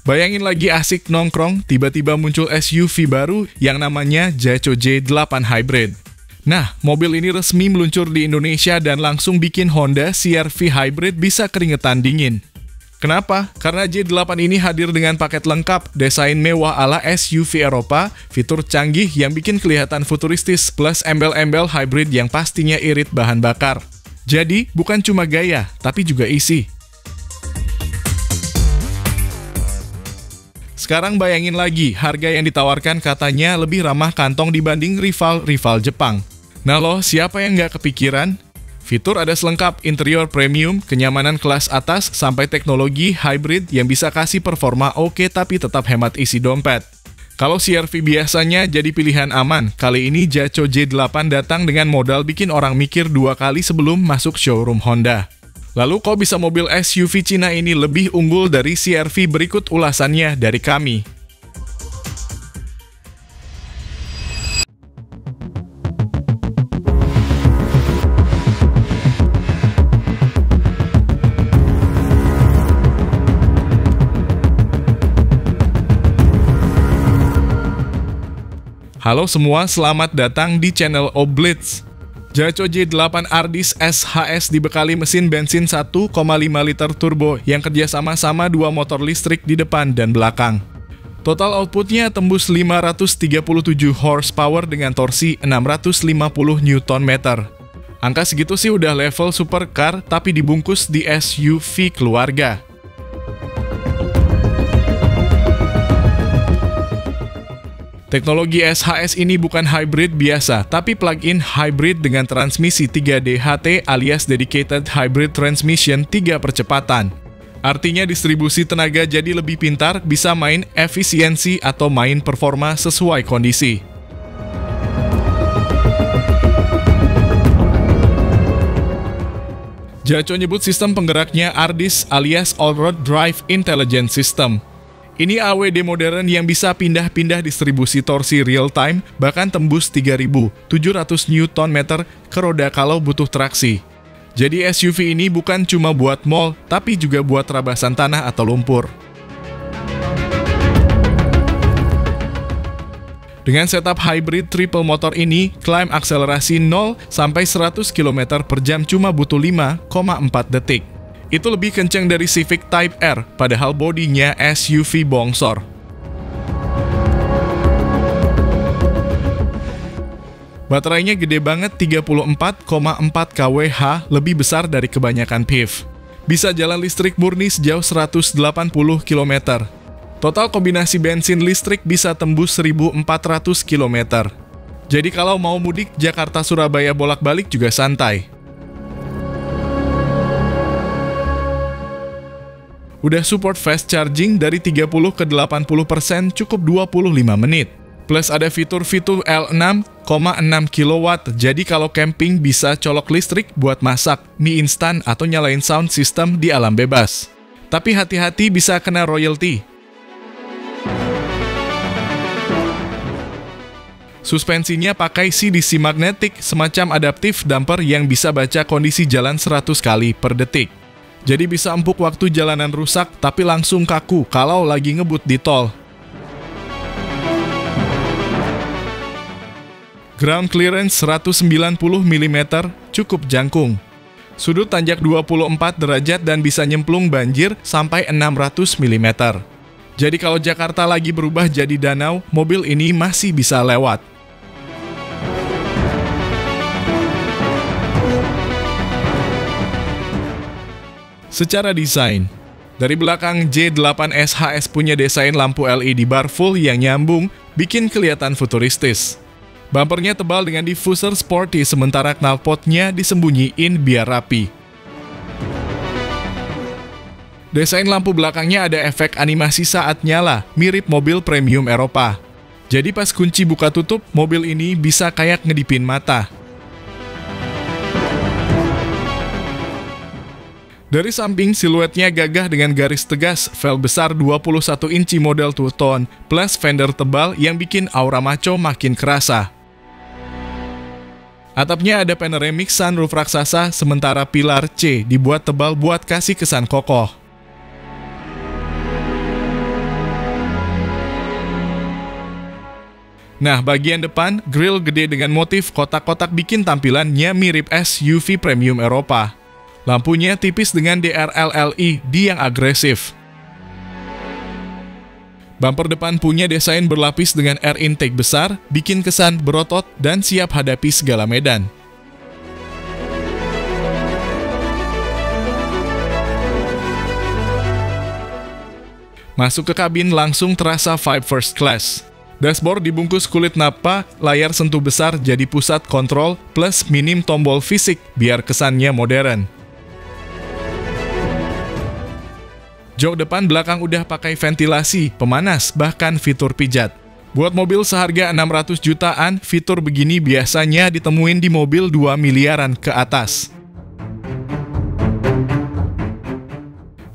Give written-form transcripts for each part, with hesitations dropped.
Bayangin lagi asik nongkrong, tiba-tiba muncul SUV baru yang namanya Jaco J8 Hybrid. Nah, mobil ini resmi meluncur di Indonesia dan langsung bikin Honda CR-V Hybrid bisa keringetan dingin. Kenapa? Karena J8 ini hadir dengan paket lengkap, desain mewah ala SUV Eropa, fitur canggih yang bikin kelihatan futuristis, plus embel-embel hybrid yang pastinya irit bahan bakar. Jadi, bukan cuma gaya, tapi juga isi. Sekarang bayangin lagi, harga yang ditawarkan katanya lebih ramah kantong dibanding rival-rival Jepang. Nah loh, siapa yang nggak kepikiran? Fitur ada selengkap, interior premium, kenyamanan kelas atas, sampai teknologi hybrid yang bisa kasih performa oke tapi tetap hemat isi dompet. Kalau CR-V biasanya jadi pilihan aman, kali ini Jaco J8 datang dengan modal bikin orang mikir 2 kali sebelum masuk showroom Honda. Lalu kok bisa mobil SUV Cina ini lebih unggul dari CR-V? Berikut ulasannya dari kami. Halo semua, selamat datang di channel Oblitz. Jaco J8 Ardis SHS dibekali mesin bensin 1,5 liter turbo yang kerjasama sama 2 motor listrik di depan dan belakang. Total outputnya tembus 537 horsepower dengan torsi 650 Nm. Angka segitu sih udah level supercar tapi dibungkus di SUV keluarga. Teknologi SHS ini bukan hybrid biasa, tapi plug-in hybrid dengan transmisi 3DHT alias Dedicated Hybrid Transmission 3 percepatan. Artinya distribusi tenaga jadi lebih pintar, bisa main efisiensi atau main performa sesuai kondisi. Jaco nyebut sistem penggeraknya Ardis alias All-Road Drive Intelligent System. Ini AWD modern yang bisa pindah-pindah distribusi torsi real time, bahkan tembus 3.700 Nm ke roda kalau butuh traksi. Jadi SUV ini bukan cuma buat mall, tapi juga buat rabasan tanah atau lumpur. Dengan setup hybrid triple motor ini, climb akselerasi 0 sampai 100 km per jam cuma butuh 5,4 detik. Itu lebih kencang dari Civic Type R, padahal bodinya SUV bongsor. Baterainya gede banget, 34,4 kWh, lebih besar dari kebanyakan PHEV. Bisa jalan listrik murni sejauh 180 km. Total kombinasi bensin listrik bisa tembus 1.400 km. Jadi kalau mau mudik Jakarta-Surabaya bolak-balik juga santai. Udah support fast charging dari 30 ke 80% cukup 25 menit. Plus ada fitur-fitur L6,6 kW, jadi kalau camping bisa colok listrik buat masak, mie instan, atau nyalain sound system di alam bebas. Tapi hati-hati bisa kena royalti. Suspensinya pakai CDC magnetic, semacam adaptive damper yang bisa baca kondisi jalan 100 kali per detik. Jadi bisa empuk waktu jalanan rusak, tapi langsung kaku kalau lagi ngebut di tol. Ground clearance 190 mm, cukup jangkung. Sudut tanjak 24 derajat dan bisa nyemplung banjir sampai 600 mm. Jadi kalau Jakarta lagi berubah jadi danau, mobil ini masih bisa lewat. Secara desain, dari belakang J8 SHS punya desain lampu LED bar full yang nyambung, bikin kelihatan futuristis. Bumpernya tebal dengan diffuser sporty, sementara knalpotnya disembunyiin biar rapi. Desain lampu belakangnya ada efek animasi saat nyala, mirip mobil premium Eropa. Jadi pas kunci buka tutup, mobil ini bisa kayak ngedipin mata. Dari samping, siluetnya gagah dengan garis tegas, velg besar 21 inci model two-tone, plus fender tebal yang bikin aura maco makin kerasa. Atapnya ada panoramic sunroof raksasa, sementara pilar C dibuat tebal buat kasih kesan kokoh. Nah, bagian depan, grill gede dengan motif kotak-kotak bikin tampilannya mirip SUV premium Eropa. Lampunya tipis dengan DRL-LED yang agresif. Bumper depan punya desain berlapis dengan air intake besar, bikin kesan berotot dan siap hadapi segala medan. Masuk ke kabin langsung terasa vibe first class. Dashboard dibungkus kulit napa, layar sentuh besar jadi pusat kontrol, plus minim tombol fisik biar kesannya modern. Jok depan belakang udah pakai ventilasi, pemanas, bahkan fitur pijat. Buat mobil seharga 600 jutaan, fitur begini biasanya ditemuin di mobil 2 miliaran ke atas.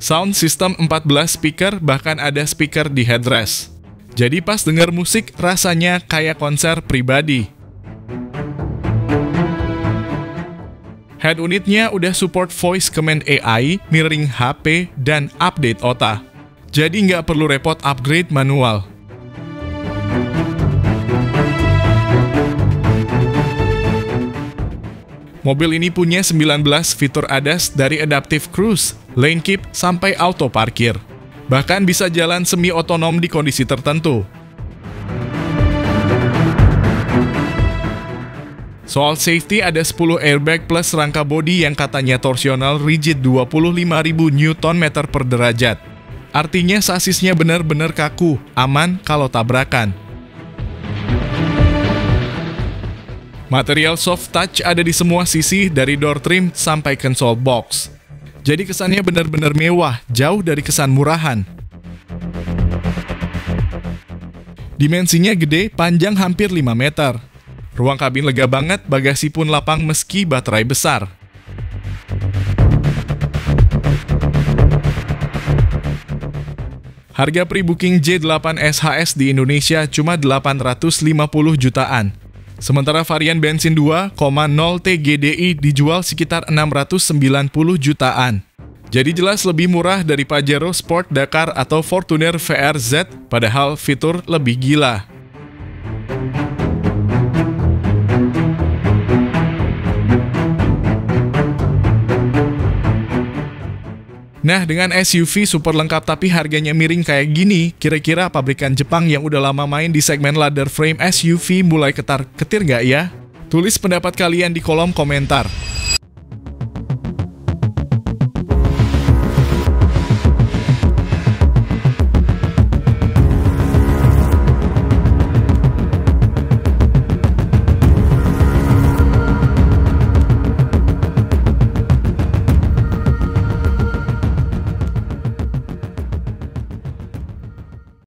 Sound system 14 speaker, bahkan ada speaker di headrest. Jadi pas denger musik, rasanya kayak konser pribadi. Head unitnya udah support voice command AI, mirroring HP, dan update OTA. Jadi nggak perlu repot upgrade manual. Mobil ini punya 19 fitur ADAS dari Adaptive Cruise, Lane Keep, sampai auto parkir. Bahkan bisa jalan semi-otonom di kondisi tertentu. Soal safety ada 10 airbag plus rangka bodi yang katanya torsional rigid 25.000 Nm per derajat. Artinya sasisnya benar-benar kaku, aman kalau tabrakan. Material soft touch ada di semua sisi dari door trim sampai console box. Jadi kesannya benar-benar mewah, jauh dari kesan murahan. Dimensinya gede, panjang hampir 5 meter. Ruang kabin lega banget, bagasi pun lapang meski baterai besar. Harga pre-booking J8 SHS di Indonesia cuma 850 jutaan. Sementara varian bensin 2,0 TGDI dijual sekitar 690 jutaan. Jadi jelas lebih murah dari Pajero Sport Dakar atau Fortuner VRZ, padahal fitur lebih gila. Nah, dengan SUV super lengkap tapi harganya miring kayak gini, kira-kira pabrikan Jepang yang udah lama main di segmen ladder frame SUV mulai ketar-ketir nggak ya? Tulis pendapat kalian di kolom komentar.